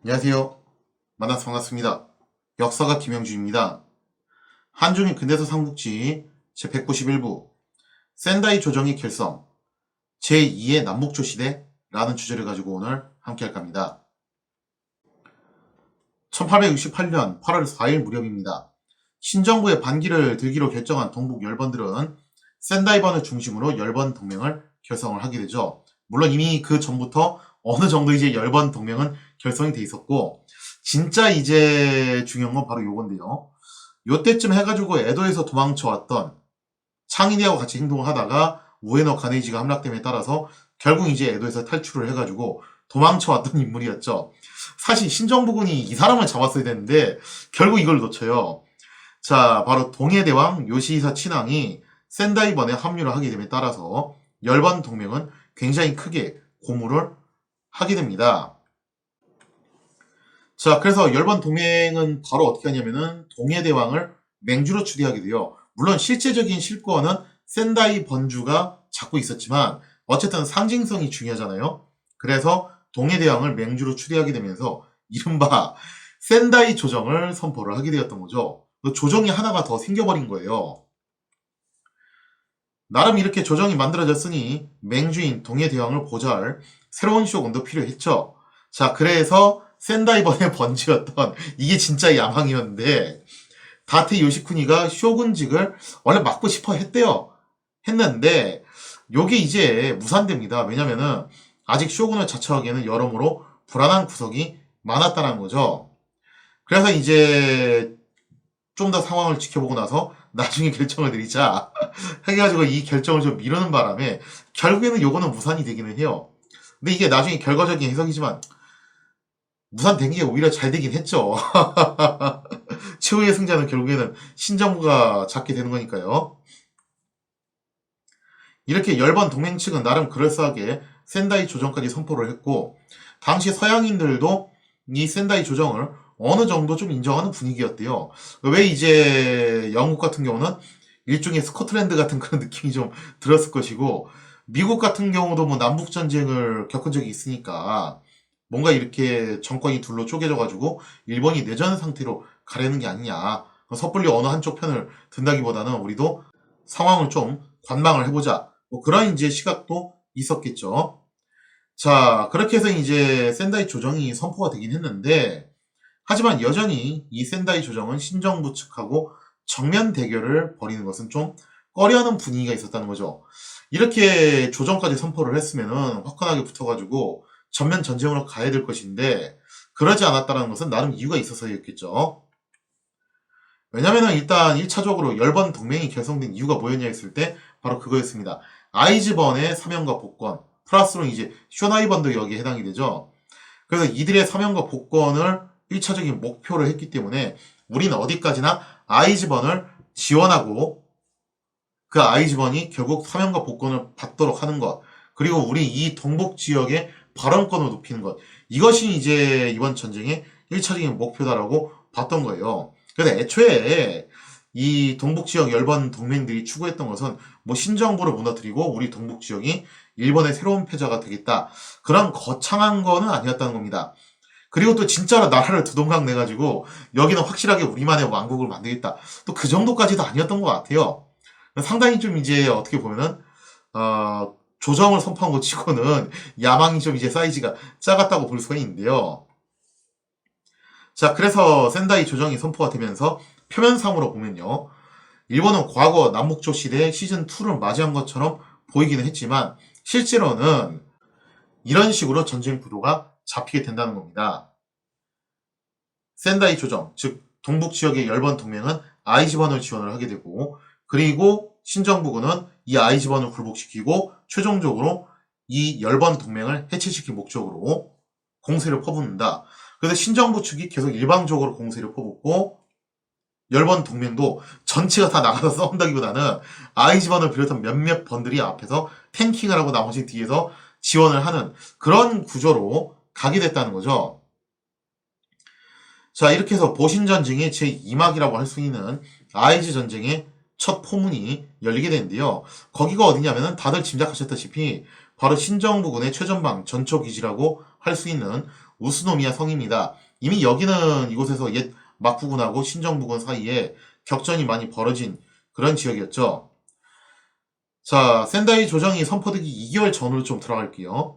안녕하세요. 만나서 반갑습니다. 역사가 김영주입니다. 한중일 근대사 삼국지 제191부 센다이 조정의 결성 제2의 남북조시대라는 주제를 가지고 오늘 함께 할까 합니다. 1868년 8월 4일 무렵입니다. 신정부의 반기를 들기로 결정한 동북 열번들은 센다이번을 중심으로 열번 동맹을 결성을 하게 되죠. 물론 이미 그 전부터 어느 정도 이제 열번 동맹은 결성이 돼 있었고, 진짜 이제 중요한 건 바로 요건데요. 요때쯤 해가지고 에도에서 도망쳐왔던 창인이하고 같이 행동을 하다가 우에노 가네이지가 함락됨에 따라서 결국 이제 에도에서 탈출을 해가지고 도망쳐왔던 인물이었죠. 사실 신정부군이 이 사람을 잡았어야 되는데 결국 이걸 놓쳐요. 자, 바로 동해대왕 요시히사 친왕이 센다이번에 합류를 하게 됨에 따라서 열번 동맹은 굉장히 크게 고무를 하게 됩니다. 자, 그래서 열번 동맹은 바로 어떻게 하냐면은 동해대왕을 맹주로 추대하게 돼요. 물론 실제적인 실권은 센다이 번주가 잡고 있었지만 어쨌든 상징성이 중요하잖아요. 그래서 동해대왕을 맹주로 추대하게 되면서 이른바 센다이 조정을 선포를 하게 되었던 거죠. 그 조정이 하나가 더 생겨버린 거예요. 나름 이렇게 조정이 만들어졌으니 맹주인 동해대왕을 보좌할 새로운 쇼군도 필요했죠. 자, 그래서 센다이번의 번지였던 이게 진짜 야망이었는데 다테 요시쿠니가 쇼군직을 원래 맡고 싶어 했대요. 했는데 요게 이제 무산됩니다. 왜냐면은 아직 쇼군을 자처하기에는 여러모로 불안한 구석이 많았다는 거죠. 그래서 이제 좀 더 상황을 지켜보고 나서 나중에 결정을 내리자 해가지고 이 결정을 좀 미루는 바람에 결국에는 요거는 무산이 되기는 해요. 근데 이게 나중에 결과적인 해석이지만 무산된 게 오히려 잘 되긴 했죠. 최후의 승자는 결국에는 신정부가 잡게 되는 거니까요. 이렇게 열번 동맹 측은 나름 그럴싸하게 센다이 조정까지 선포를 했고, 당시 서양인들도 이 센다이 조정을 어느 정도 좀 인정하는 분위기였대요. 왜 이제 영국 같은 경우는 일종의 스코틀랜드 같은 그런 느낌이 좀 들었을 것이고, 미국 같은 경우도 뭐 남북전쟁을 겪은 적이 있으니까 뭔가 이렇게 정권이 둘로 쪼개져가지고 일본이 내전 상태로 가려는 게 아니냐. 섣불리 어느 한쪽 편을 든다기보다는 우리도 상황을 좀 관망을 해보자. 뭐 그런 이제 시각도 있었겠죠. 자, 그렇게 해서 이제 센다이 조정이 선포가 되긴 했는데, 하지만 여전히 이 센다이 조정은 신정부 측하고 정면 대결을 벌이는 것은 좀 꺼려하는 분위기가 있었다는 거죠. 이렇게 조정까지 선포를 했으면은 화끈하게 붙어가지고 전면 전쟁으로 가야 될 것인데 그러지 않았다는 것은 나름 이유가 있어서였겠죠. 왜냐면은 일단 1차적으로 열번 동맹이 결성된 이유가 뭐였냐 했을 때 바로 그거였습니다. 아이즈번의 사명과 복권 플러스로 이제 쇼나이번도 여기에 해당이 되죠. 그래서 이들의 사명과 복권을 1차적인 목표로 했기 때문에 우리는 어디까지나 아이즈번을 지원하고 그 아이즈번이 결국 사명과 복권을 받도록 하는 것, 그리고 우리 이 동북 지역의 발언권을 높이는 것, 이것이 이제 이번 전쟁의 1차적인 목표다라고 봤던 거예요. 그래서 애초에 이 동북 지역 열번 동맹들이 추구했던 것은 뭐 신정부를 무너뜨리고 우리 동북 지역이 일본의 새로운 패자가 되겠다, 그런 거창한 거는 아니었다는 겁니다. 그리고 또 진짜로 나라를 두동강 내가지고 여기는 확실하게 우리만의 왕국을 만들겠다, 또 그 정도까지도 아니었던 것 같아요. 상당히 좀 이제 어떻게 보면은 조정을 선포한 것 치고는 야망이 좀 이제 사이즈가 작았다고 볼 수가 있는데요. 자, 그래서 센다이 조정이 선포가 되면서 표면상으로 보면요, 일본은 과거 남북조 시대 시즌2를 맞이한 것처럼 보이기는 했지만 실제로는 이런 식으로 전쟁 구도가 잡히게 된다는 겁니다. 센다이 조정, 즉 동북 지역의 열번 동맹은 아이즈번을 지원을 하게 되고, 그리고 신정부군은 이 아이즈번을 굴복시키고 최종적으로 이 열번 동맹을 해체시킬 목적으로 공세를 퍼붓는다. 그래서 신정부 측이 계속 일방적으로 공세를 퍼붓고 열번 동맹도 전체가 다 나가서 싸운다기보다는 아이즈번을 비롯한 몇몇 번들이 앞에서 탱킹을 하고 나머지 뒤에서 지원을 하는 그런 구조로 가게 됐다는 거죠. 자, 이렇게 해서 보신전쟁의 제2막이라고 할 수 있는 아이즈 전쟁의 첫 포문이 열리게 되는데요. 거기가 어디냐면은 다들 짐작하셨다시피 바로 신정부군의 최전방 전초기지라고 할 수 있는 우스노미야 성입니다. 이미 여기는 이곳에서 옛 막부군하고 신정부군 사이에 격전이 많이 벌어진 그런 지역이었죠. 자, 센다이 조정이 선포되기 2개월 전으로 좀 들어갈게요.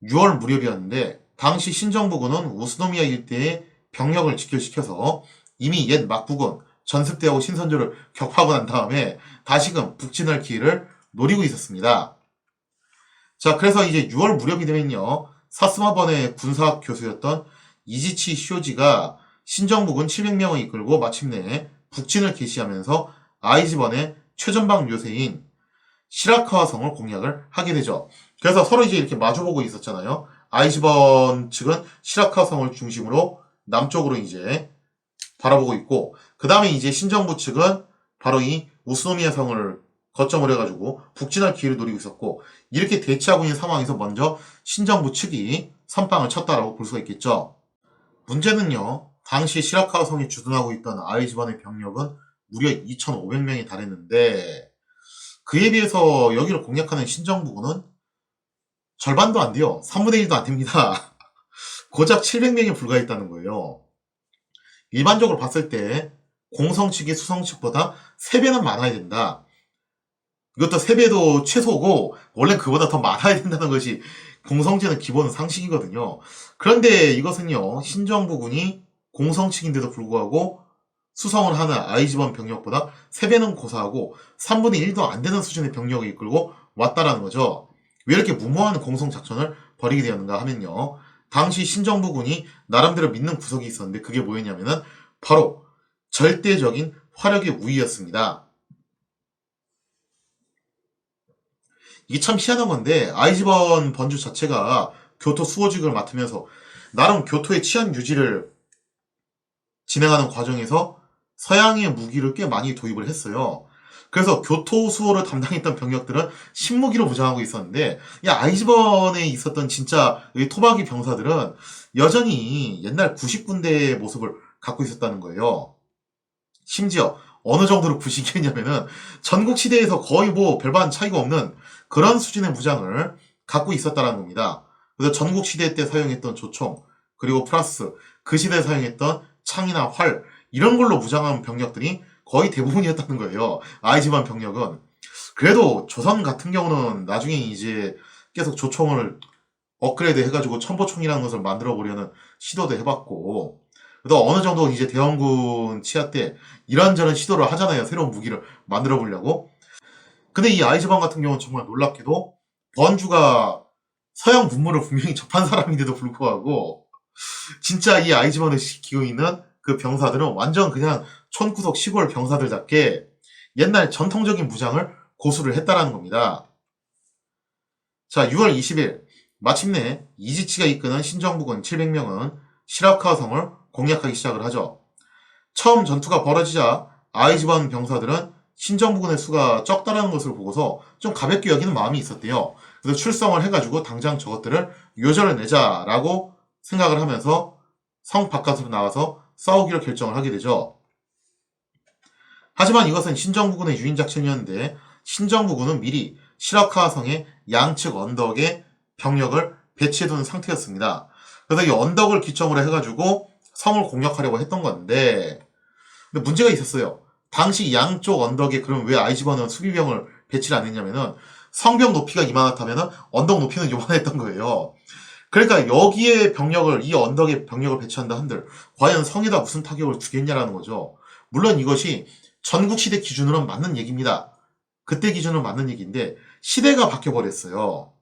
6월 무렵이었는데 당시 신정부군은 우스노미야 일대에 병력을 직결시켜서 이미 옛 막부군 전습대하고 신선조를 격파하고 난 다음에 다시금 북진할 기회를 노리고 있었습니다. 자, 그래서 이제 6월 무렵이 되면요. 사스마번의 군사학 교수였던 이지치 쇼지가 신정부군 700명을 이끌고 마침내 북진을 개시하면서 아이즈번의 최전방 요새인 시라카와 성을 공략을 하게 되죠. 그래서 서로 이제 이렇게 마주보고 있었잖아요. 아이즈번 측은 시라카와 성을 중심으로 남쪽으로 이제 바라보고 있고, 그 다음에 이제 신정부 측은 바로 이 우스노미야 성을 거점으로 해가지고 북진할 기회를 노리고 있었고, 이렇게 대치하고 있는 상황에서 먼저 신정부 측이 선빵을 쳤다라고 볼 수가 있겠죠. 문제는요, 당시 시라카와 성이 주둔하고 있던 아이즈번의 병력은 무려 2,500명에 달했는데, 그에 비해서 여기를 공략하는 신정부군은 절반도 안 돼요. 3분의 1도 안 됩니다. 고작 700명에 불과했다는 거예요. 일반적으로 봤을 때 공성 측이 수성 측보다 3배는 많아야 된다. 이것도 3배도 최소고 원래 그보다 더 많아야 된다는 것이 공성제는 기본 상식이거든요. 그런데 이것은요, 신정부군이 공성 측인데도 불구하고 수성을 하는 아이즈번 병력보다 3배는 고사하고 3분의 1도 안 되는 수준의 병력을 이끌고 왔다라는 거죠. 왜 이렇게 무모한 공성 작전을 벌이게 되었는가 하면요. 당시 신정부군이 나름대로 믿는 구석이 있었는데 그게 뭐였냐면은 바로 절대적인 화력의 우위였습니다. 이게 참 희한한 건데 아이즈번 번주 자체가 교토 수호직을 맡으면서 나름 교토의 치안 유지를 진행하는 과정에서 서양의 무기를 꽤 많이 도입을 했어요. 그래서 교토 수호를 담당했던 병력들은 신무기로 무장하고 있었는데 이 아이즈번에 있었던 진짜 이 토박이 병사들은 여전히 옛날 90군대의 모습을 갖고 있었다는 거예요. 심지어 어느 정도로 구식이었냐면은 전국 시대에서 거의 뭐 별반 차이가 없는 그런 수준의 무장을 갖고 있었다는 겁니다. 그래서 전국 시대 때 사용했던 조총 그리고 플러스 그 시대에 사용했던 창이나 활 이런 걸로 무장한 병력들이 거의 대부분이었다는 거예요. 아이즈만 병력은. 그래도 조선 같은 경우는 나중에 이제 계속 조총을 업그레이드 해가지고 천보총이라는 것을 만들어 보려는 시도도 해봤고, 그래도 어느 정도 이제 대원군 치하 때 이런저런 시도를 하잖아요. 새로운 무기를 만들어 보려고. 근데 이 아이즈반 같은 경우는 정말 놀랍게도 번주가 서양 문물을 분명히 접한 사람인데도 불구하고 진짜 이 아이즈반을 지키고 있는 그 병사들은 완전 그냥 촌구석 시골 병사들답게 옛날 전통적인 무장을 고수를 했다라는 겁니다. 자, 6월 20일 마침내 이지치가 이끄는 신정부군 700명은 시라카와 성을 공략하기 시작을 하죠. 처음 전투가 벌어지자 아이즈반 병사들은 신정부군의 수가 적다라는 것을 보고서 좀 가볍게 여기는 마음이 있었대요. 그래서 출성을 해가지고 당장 저것들을 요절을 내자라고 생각을 하면서 성 바깥으로 나와서 싸우기로 결정을 하게 되죠. 하지만 이것은 신정부군의 유인 작전이었는데 신정부군은 미리 시라카와 성의 양측 언덕에 병력을 배치해둔 상태였습니다. 그래서 이 언덕을 기점으로 해가지고 성을 공략하려고 했던 건데 근데 문제가 있었어요. 당시 양쪽 언덕에 그럼 왜 아이즈번은 수비병을 배치를 안 했냐면은 성벽 높이가 이만하다면은 언덕 높이는 요만했던 거예요. 그러니까 여기에 병력을 이 언덕에 병력을 배치한다 한들 과연 성에다 무슨 타격을 주겠냐라는 거죠. 물론 이것이 전국시대 기준으로는 맞는 얘기입니다. 그때 기준으로 맞는 얘기인데 시대가 바뀌어버렸어요.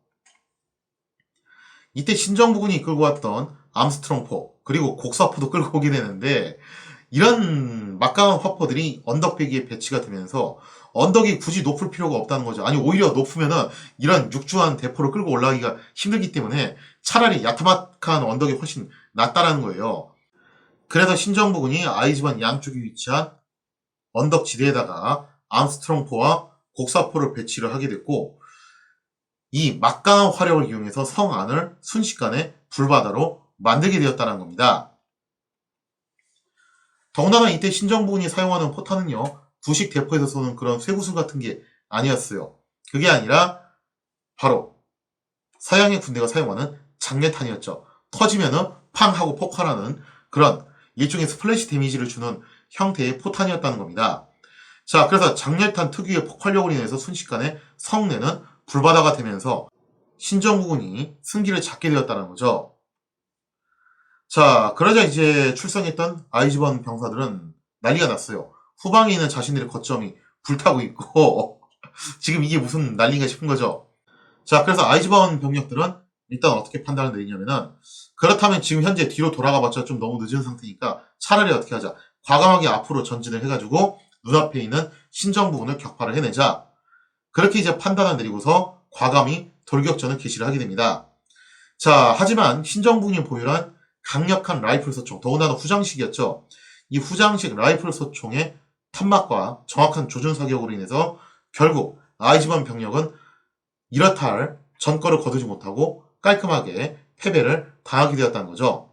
이때 신정부군이 이끌고 왔던 암스트롱포 그리고 곡사포도 끌고 오게 되는데 이런 막강한 화포들이 언덕배기에 배치가 되면서 언덕이 굳이 높을 필요가 없다는 거죠. 아니 오히려 높으면은 이런 육중한 대포를 끌고 올라가기가 힘들기 때문에 차라리 야타막한 언덕이 훨씬 낫다라는 거예요. 그래서 신정부군이 아이즈반 양쪽에 위치한 언덕 지대에다가 암스트롱포와 곡사포를 배치를 하게 됐고 이 막강한 화력을 이용해서 성 안을 순식간에 불바다로 만들게 되었다는 겁니다. 더군다나 이때 신정부군이 사용하는 포탄은요, 부식 대포에서 쏘는 그런 쇠구슬 같은 게 아니었어요. 그게 아니라 바로 서양의 군대가 사용하는 장례탄이었죠. 터지면은 팡 하고 폭발하는 그런 일종의 스플래시 데미지를 주는 형태의 포탄이었다는 겁니다. 자, 그래서 장렬탄 특유의 폭발력으로 인해서 순식간에 성내는 불바다가 되면서 신정부군이 승기를 잡게 되었다는 거죠. 자, 그러자 이제 출성했던 아이즈번 병사들은 난리가 났어요. 후방에 있는 자신들의 거점이 불타고 있고 지금 이게 무슨 난리인가 싶은 거죠. 자, 그래서 아이즈번 병력들은 일단 어떻게 판단을 내리냐면은 그렇다면 지금 현재 뒤로 돌아가봤자 좀 너무 늦은 상태니까 차라리 어떻게 하자. 과감하게 앞으로 전진을 해가지고 눈앞에 있는 신정부군을 격파를 해내자. 그렇게 이제 판단을 내리고서 과감히 돌격전을 개시를 하게 됩니다. 자, 하지만 신정부군이 보유한 강력한 라이플 소총, 더군다나 후장식이었죠. 이 후장식 라이플 소총의 탄막과 정확한 조준 사격으로 인해서 결국 아이즈번 병력은 이렇다 할 전거를 거두지 못하고 깔끔하게 패배를 당하게 되었다는 거죠.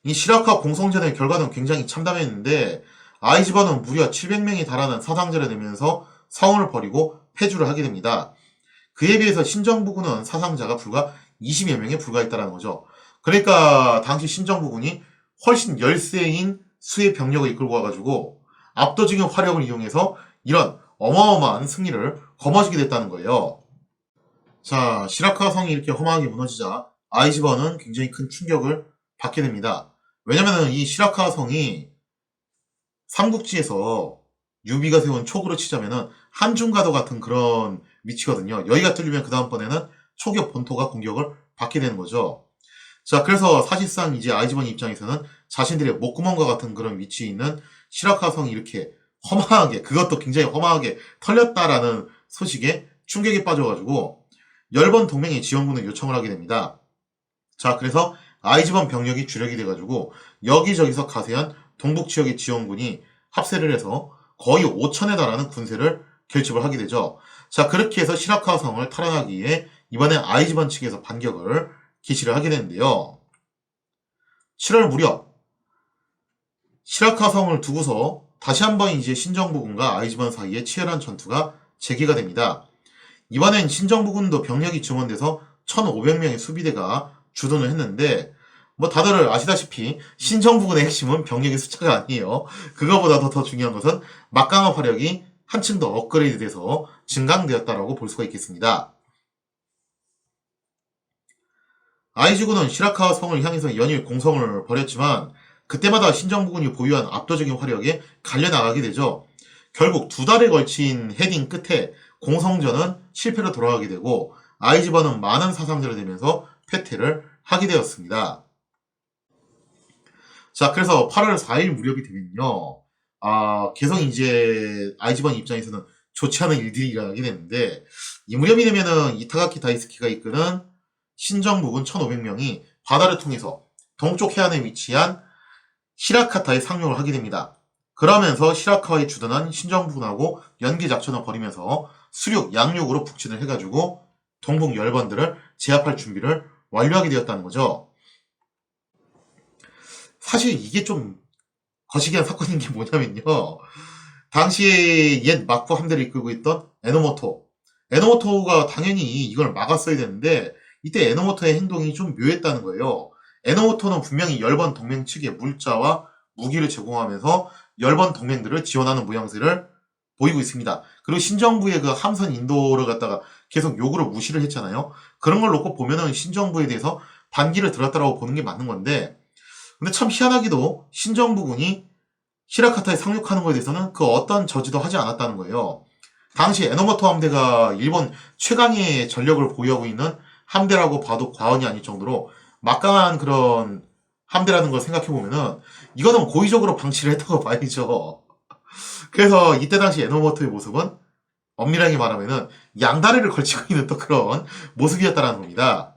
이 시라카 공성전의 결과는 굉장히 참담했는데 아이즈번은 무려 700명이 달하는 사상자를 내면서 성을 버리고 패주를 하게 됩니다. 그에 비해서 신정부군은 사상자가 불과 20여 명에 불과했다는 거죠. 그러니까 당시 신정부군이 훨씬 열세인 수의 병력을 이끌고 와가지고 압도적인 화력을 이용해서 이런 어마어마한 승리를 거머쥐게 됐다는 거예요. 자, 시라카 성이 이렇게 허망하게 무너지자 아이즈번은 굉장히 큰 충격을 받게 됩니다. 왜냐면은 이 시라카 성이 삼국지에서 유비가 세운 촉으로 치자면은 한중가도 같은 그런 위치거든요. 여기가 뚫리면 그 다음번에는 촉의 본토가 공격을 받게 되는 거죠. 자, 그래서 사실상 이제 아이즈번 입장에서는 자신들의 목구멍과 같은 그런 위치에 있는 시라카 성이 이렇게 허망하게, 그것도 굉장히 허망하게 털렸다라는 소식에 충격에 빠져가지고 열번 동맹의 지원군을 요청을 하게 됩니다. 자, 그래서 아이즈번 병력이 주력이 돼가지고 여기저기서 가세한 동북 지역의 지원군이 합세를 해서 거의 5천에 달하는 군세를 결집을 하게 되죠. 자, 그렇게 해서 시라카 성을 탈환하기 위해 이번에 아이즈번 측에서 반격을 개시를 하게 되는데요. 7월 무렵 시라카 성을 두고서 다시 한번 이제 신정부군과 아이즈번 사이에 치열한 전투가 재개가 됩니다. 이번엔 신정부군도 병력이 증원돼서 1,500명의 수비대가 주둔을 했는데 뭐 다들 아시다시피 신정부군의 핵심은 병력의 숫자가 아니에요. 그거보다도 더 중요한 것은 막강한 화력이 한층 더 업그레이드돼서 증강되었다라고 볼 수가 있겠습니다. 아이즈군은 시라카 성을 향해서 연일 공성을 벌였지만 그때마다 신정부군이 보유한 압도적인 화력에 갈려나가게 되죠. 결국 2달에 걸친 헤딩 끝에 공성전은 실패로 돌아가게 되고 아이즈번은 많은 사상자를 내면서 패퇴를 하게 되었습니다. 자, 그래서 8월 4일 무렵이 되면요. 계속 이제 아이즈번 입장에서는 좋지 않은 일들이 일어나게 되는데 이 무렵이 되면은 이타가키 다이스키가 이끄는 신정부군 1,500명이 바다를 통해서 동쪽 해안에 위치한 시라카타에 상륙을 하게 됩니다. 그러면서 시라카에 주둔한 신정부군하고 연계 작전을 벌이면서 수륙, 양륙으로 북진을 해가지고 동북 열번들을 제압할 준비를 완료하게 되었다는 거죠. 사실 이게 좀 거시기한 사건인 게 뭐냐면요. 당시에 옛 막부 함대를 이끌고 있던 에노모토. 에노모토가 당연히 이걸 막았어야 되는데 이때 에노모토의 행동이 좀 묘했다는 거예요. 에노모토는 분명히 열번 동맹 측에 물자와 무기를 제공하면서 열번 동맹들을 지원하는 모양새를 보이고 있습니다. 그리고 신정부의 그 함선 인도를 갖다가 계속 요구를 무시를 했잖아요. 그런 걸 놓고 보면은 신정부에 대해서 반기를 들었다라고 보는 게 맞는 건데 근데 참 희한하게도 신정부군이 히라카타에 상륙하는 것에 대해서는 그 어떤 저지도 하지 않았다는 거예요. 당시 에노모토 함대가 일본 최강의 전력을 보유하고 있는 함대라고 봐도 과언이 아닐 정도로 막강한 그런 함대라는 걸 생각해보면은 이거는 고의적으로 방치를 했다고 봐야죠. 그래서 이때 당시 에노모토의 모습은 엄밀하게 말하면은 양다리를 걸치고 있는 또 그런 모습이었다는 겁니다.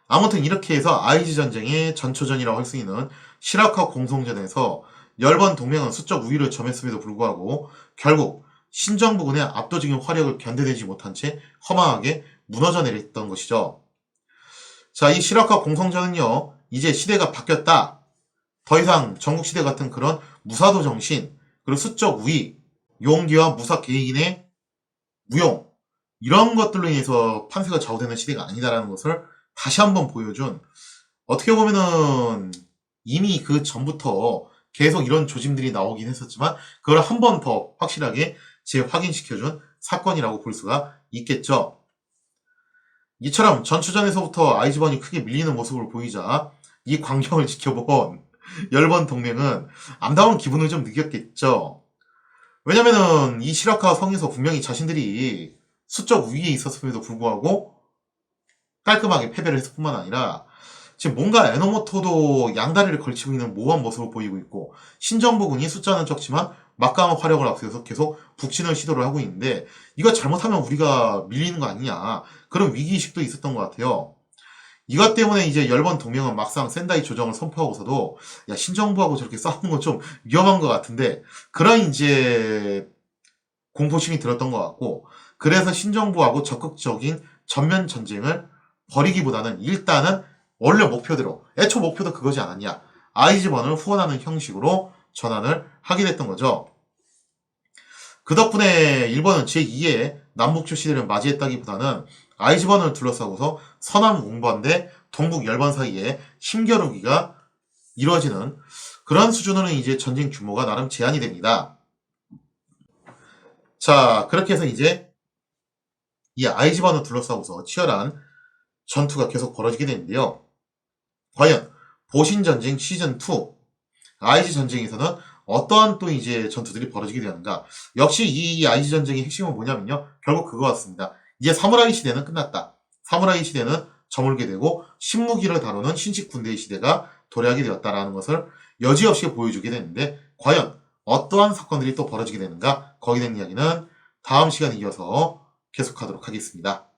아무튼 이렇게 해서 아이즈 전쟁의 전초전이라고 할 수 있는 시라카 공성전에서 열번 동맹은 수적 우위를 점했음에도 불구하고 결국 신정부군의 압도적인 화력을 견뎌내지 못한 채 허망하게 무너져 내렸던 것이죠. 자, 이 시라카 공성전은요, 이제 시대가 바뀌었다. 더 이상 전국시대 같은 그런 무사도 정신, 그리고 수적 우위, 용기와 무사 계획인의 무용, 이런 것들로 인해서 판세가 좌우되는 시대가 아니다라는 것을 다시 한번 보여준, 어떻게 보면은 이미 그 전부터 계속 이런 조짐들이 나오긴 했었지만 그걸 한 번 더 확실하게 재확인시켜준 사건이라고 볼 수가 있겠죠. 이처럼 전추전에서부터 아이즈번이 크게 밀리는 모습을 보이자 이 광경을 지켜본 열번 동맹은 암담한 기분을 좀 느꼈겠죠. 왜냐면은 이 시라카 성에서 분명히 자신들이 수적 우위에 있었음에도 불구하고 깔끔하게 패배를 했을 뿐만 아니라 지금 뭔가 에노모토도 양다리를 걸치고 있는 모호한 모습을 보이고 있고, 신정부군이 숫자는 적지만 막강한 화력을 앞세워서 계속 북진을 시도를 하고 있는데, 이거 잘못하면 우리가 밀리는 거 아니냐, 그런 위기의식도 있었던 것 같아요. 이것 때문에 이제 열번 동맹은 막상 센다이 조정을 선포하고서도 야, 신정부하고 저렇게 싸우는 건 좀 위험한 것 같은데, 그런 이제 공포심이 들었던 것 같고, 그래서 신정부하고 적극적인 전면 전쟁을 벌이기보다는 일단은 원래 목표대로, 애초 목표도 그거지 않았냐, 아이즈번을 후원하는 형식으로 전환을 하게 됐던 거죠. 그 덕분에 일본은 제2의 남북조 시대를 맞이했다기보다는 아이즈번을 둘러싸고서 서남 웅번대 동북 열번 사이에 힘겨루기가 이루어지는 그런 수준으로는 이제 전쟁 규모가 나름 제한이 됩니다. 자, 그렇게 해서 이제 이 아이즈번을 둘러싸고서 치열한 전투가 계속 벌어지게 되는데요. 과연 보신전쟁 시즌2 아이즈 전쟁에서는 어떠한 또 이제 전투들이 벌어지게 되는가. 역시 이 아이즈 전쟁의 핵심은 뭐냐면요, 결국 그거 같습니다. 이제 사무라이 시대는 끝났다. 사무라이 시대는 저물게 되고 신무기를 다루는 신식 군대의 시대가 도래하게 되었다라는 것을 여지없이 보여주게 되는데, 과연 어떠한 사건들이 또 벌어지게 되는가, 거기에 대한 이야기는 다음 시간에 이어서 계속하도록 하겠습니다.